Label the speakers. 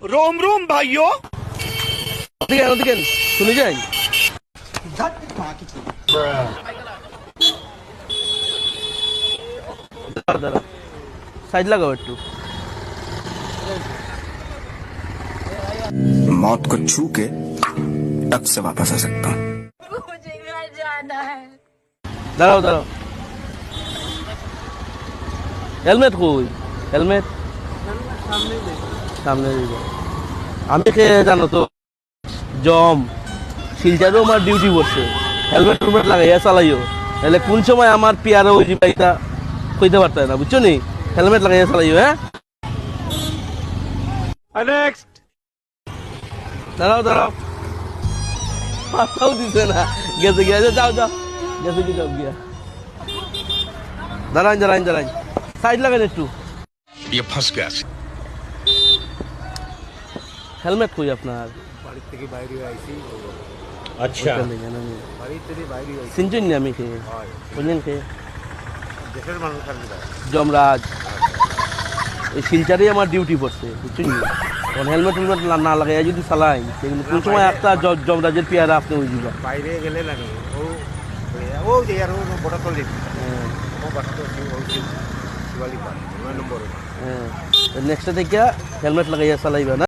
Speaker 1: रोम रोम भाइयों।
Speaker 2: ওদিকে শুনে যাই দাঁড়া সাইড লাগাও একটু
Speaker 3: मौत को छू के टक से वापस आ सकता हूँ।
Speaker 4: मुझे घर जाना है।
Speaker 2: দাঁড়াও হেলমেট কই হেলমেট সামনে দিকে আমি খেয়ে জানো তো জম শিলচারও আমার ডিউটি পড়ছে হেলমেট টুলমেট লাগাইয়া চালাইও তাহলে কোন সময় আমার পিয়ারও ওই জিপাইটা কইতে পারতে না বুঝছো নি হেলমেট লাগাইয়া চালাইও হ্যাঁ
Speaker 1: नेक्स्ट।
Speaker 2: দাঁড়াও পাতাও দিছে না গেছে গিয়া যাও গেছে কি যাও গিয়া দাঁড়ান সাইড লাগান একটু
Speaker 5: ये फंस गया।
Speaker 2: হেলমেট কই আপনার
Speaker 6: বাড়ির থেকে বাইরে আইছি
Speaker 5: अच्छा
Speaker 6: বাড়ির থেকে বাইরে আইছি
Speaker 2: চিনছেন না আমি খেয়ে বললেন খেয়ে
Speaker 6: দেশের মানুষ আর কি
Speaker 2: যমরাজ এই শিলচারেই আমার ডিউটি পড়ছে বুঝছেন তখন হেলমেট না লাগাই যদি চালাই সেগুলো কোন সময় একটা যমরাজের পেয়ারা আপনি ওই দিবা
Speaker 6: বাইরে গেলে লাগে ও যে আর বড় তল দিবি ও বাচ্চা ও শিবালি পার 9 নম্বর
Speaker 2: হ্যাঁ নেক্সট থেকে হেলমেট লাগাইয়া চালাইবা না